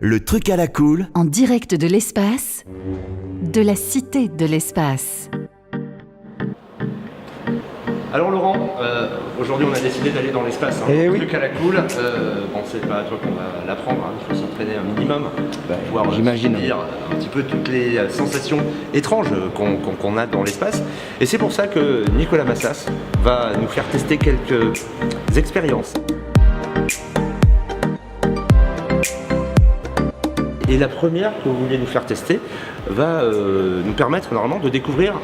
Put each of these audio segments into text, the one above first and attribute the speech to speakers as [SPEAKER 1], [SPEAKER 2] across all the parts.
[SPEAKER 1] Le truc à la cool.
[SPEAKER 2] En direct de l'espace, de la cité de l'espace.
[SPEAKER 3] Alors Laurent, aujourd'hui on a décidé d'aller dans l'espace, hein.
[SPEAKER 4] Eh oui.
[SPEAKER 3] Truc à la cool. Bon, c'est pas à toi qu'on va l'apprendre, hein. Il faut s'entraîner un minimum pour pouvoir
[SPEAKER 4] j'imagine.
[SPEAKER 3] subir un petit peu toutes les sensations étranges qu'on a dans l'espace. Et c'est pour ça que Nicolas Massas va nous faire tester quelques expériences. Et la première que vous voulez nous faire tester va nous permettre normalement de découvrir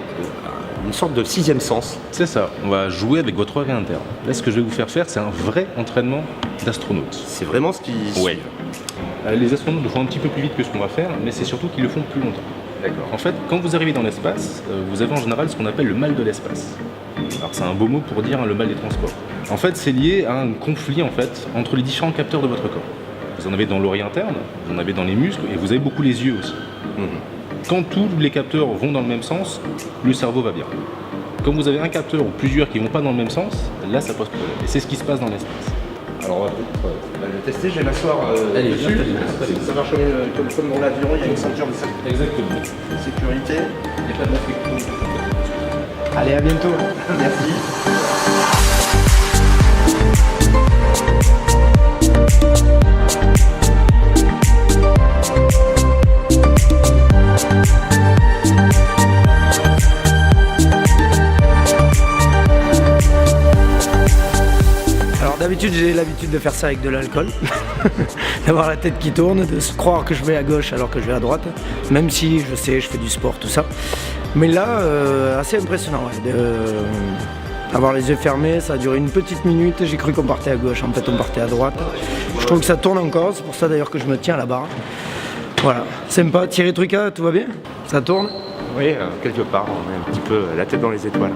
[SPEAKER 3] une sorte de sixième sens.
[SPEAKER 5] C'est ça, on va jouer avec votre oreille interne. Là, ce que je vais vous faire faire, c'est un vrai entraînement d'astronaute.
[SPEAKER 3] C'est vraiment ce qui...
[SPEAKER 5] Ouais. Les astronautes le font un petit peu plus vite que ce qu'on va faire, mais c'est surtout qu'ils le font plus longtemps.
[SPEAKER 3] D'accord.
[SPEAKER 5] En fait, quand vous arrivez dans l'espace, vous avez en général ce qu'on appelle le mal de l'espace. Alors c'est un beau mot pour dire le mal des transports. En fait, c'est lié à un conflit en fait entre les différents capteurs de votre corps. Vous en avez dans l'oreille interne, vous en avez dans les muscles et vous avez beaucoup les yeux aussi. Quand tous les capteurs vont dans le même sens, le cerveau va bien. Quand vous avez un capteur ou plusieurs qui ne vont pas dans le même sens, là ça pose problème. Et c'est ce qui se passe dans l'espace. Alors on va
[SPEAKER 3] le tester, je vais m'asseoir dessus. Ça marche comme dans l'avion, il y a une ceinture de
[SPEAKER 5] Exactement.
[SPEAKER 3] sécurité.
[SPEAKER 5] Il n'y a pas de respect.
[SPEAKER 4] Allez, à bientôt.
[SPEAKER 3] Merci.
[SPEAKER 4] Alors d'habitude j'ai l'habitude de faire ça avec de l'alcool, d'avoir la tête qui tourne, de se croire que je vais à gauche alors que je vais à droite, même si je sais, je fais du sport, tout ça. Mais là, assez impressionnant, ouais, avoir les yeux fermés, ça a duré une petite minute, j'ai cru qu'on partait à gauche, en fait on partait à droite. Je trouve que ça tourne encore, c'est pour ça d'ailleurs que je me tiens à la barre. Voilà, sympa, Thierry Truca, tout va bien? Ça tourne?
[SPEAKER 3] Oui, quelque part, on est un petit peu la tête dans les étoiles.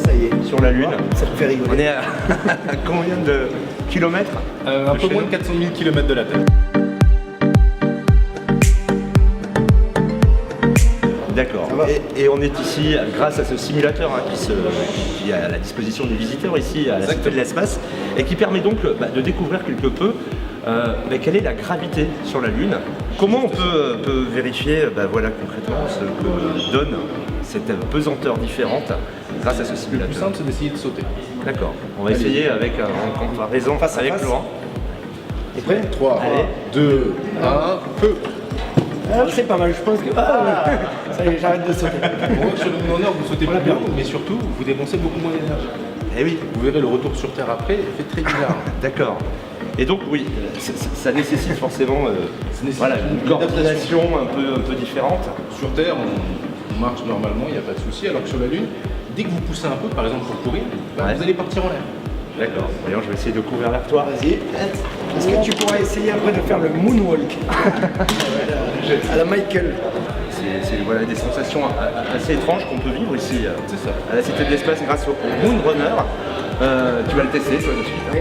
[SPEAKER 3] Ça y est, sur la Lune.
[SPEAKER 4] Ça me fait rigoler.
[SPEAKER 3] On est à combien de kilomètres?
[SPEAKER 5] Un peu moins de 400 000 km de la Terre.
[SPEAKER 3] D'accord. Et on est ici grâce à ce simulateur qui est à la disposition des visiteurs ici à la Cité de l'Espace et qui permet donc de découvrir quelque peu quelle est la gravité sur la Lune. Comment on peut vérifier voilà, concrètement ce que donne cette pesanteur différente grâce à ce
[SPEAKER 5] Le
[SPEAKER 3] simulateur.
[SPEAKER 5] plus simple, c'est d'essayer de sauter.
[SPEAKER 3] D'accord. On va essayer avec en comparaison
[SPEAKER 4] Face à
[SPEAKER 3] avec
[SPEAKER 4] face.
[SPEAKER 3] Laurent.
[SPEAKER 4] T'es prêt?
[SPEAKER 5] 3,
[SPEAKER 3] Allez.
[SPEAKER 5] 2, 1, feu.
[SPEAKER 4] Ah, c'est pas mal, je pense que... Ah, ça y est, j'arrête de sauter.
[SPEAKER 5] Bon, sur le monde en or, vous sautez plus bien, mais surtout, vous dépensez beaucoup moins d'énergie.
[SPEAKER 3] Eh oui,
[SPEAKER 5] Vous verrez le retour sur Terre après, il fait très bizarre.
[SPEAKER 3] d'accord. Et donc oui, ça nécessite forcément voilà, une coordination un peu différente.
[SPEAKER 5] Sur Terre, on marche normalement, il n'y a pas de souci, alors que sur la Lune, dès que vous poussez un peu, par exemple pour courir,
[SPEAKER 3] Ouais.
[SPEAKER 5] vous allez partir en l'air.
[SPEAKER 3] D'accord. Voyons, je vais essayer de courir vers toi.
[SPEAKER 4] Vas-y. Est-ce que tu pourras essayer après de faire le moonwalk à la Michael?
[SPEAKER 3] C'est voilà, des sensations assez étranges qu'on peut vivre ici
[SPEAKER 5] C'est ça.
[SPEAKER 3] à la Cité de l'Espace grâce au Moonrunner. Tu vas le tester toi de suite.
[SPEAKER 4] Oui.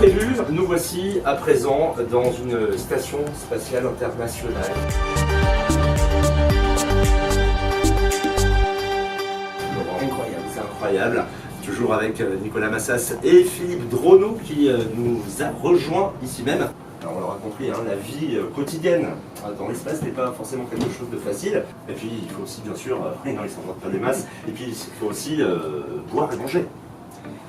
[SPEAKER 3] prévu, nous voici à présent dans une station spatiale internationale. Incroyable, c'est incroyable. Toujours avec Nicolas Massas et Philippe Dronneau qui nous a rejoints ici même. Alors on l'aura compris, hein, la vie quotidienne dans l'espace n'est pas forcément quelque chose de facile. Et puis il faut aussi bien sûr, non ils s'en vendent pas des masses, et puis il faut aussi boire et manger.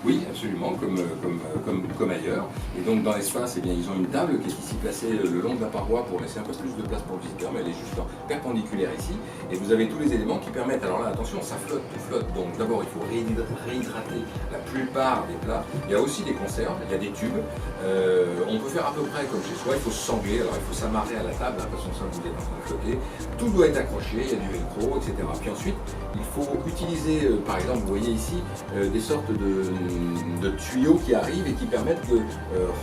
[SPEAKER 1] Oui, absolument, comme ailleurs. Et donc dans l'espace, eh bien, ils ont une table qui est ici placée le long de la paroi pour laisser un peu plus de place pour le visiteur, mais elle est juste perpendiculaire ici. Et vous avez tous les éléments qui permettent, alors là attention, ça flotte, tout flotte. Donc d'abord il faut réhydrater la plupart des plats. Il y a aussi des conserves, il y a des tubes. On peut faire à peu près comme chez soi, il faut se sangler, alors il faut s'amarrer à la table, parce que ça vous êtes en train de flotter. Tout doit être accroché, il y a du velcro, etc. Puis ensuite, il faut utiliser, par exemple, vous voyez ici, des sortes de tuyaux qui arrivent et qui permettent de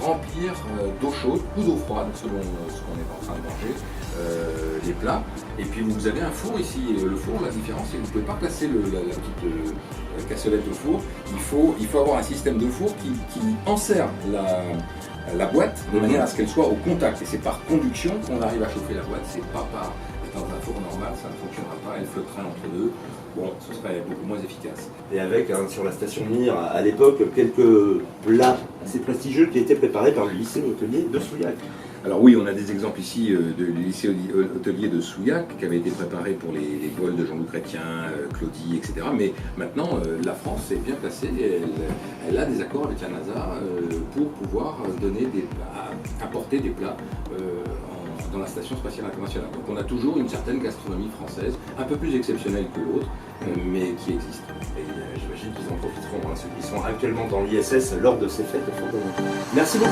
[SPEAKER 1] remplir d'eau chaude ou d'eau froide selon ce qu'on est en train de manger, les plats. Et puis vous avez un four ici. Le four, la différence, c'est que vous ne pouvez pas placer la petite cassolette au four. Il faut avoir un système de four qui enserre la boîte de manière à ce qu'elle soit au contact. Et c'est par conduction qu'on arrive à chauffer la boîte. C'est pas par dans un four normal, ça ne fonctionnera pas. Elle flotterait entre deux. Bon, ce serait beaucoup moins efficace.
[SPEAKER 3] Et avec, sur la station Mir, à l'époque, quelques plats assez prestigieux qui étaient préparés par le lycée hôtelier de Souillac.
[SPEAKER 1] Alors oui, on a des exemples ici du lycée hôtelier de Souillac qui avait été préparé pour les vols de Jean-Loup Chrétien, Claudie, etc. Mais maintenant, la France est bien placée, elle a des accords avec la NASA pour pouvoir apporter des plats dans la station spatiale internationale. Donc on a toujours une certaine gastronomie française, un peu plus exceptionnelle que l'autre, mais qui existe.
[SPEAKER 3] Et j'imagine qu'ils en profiteront, ceux qui sont actuellement dans l'ISS lors de ces fêtes fondamentales. Merci beaucoup.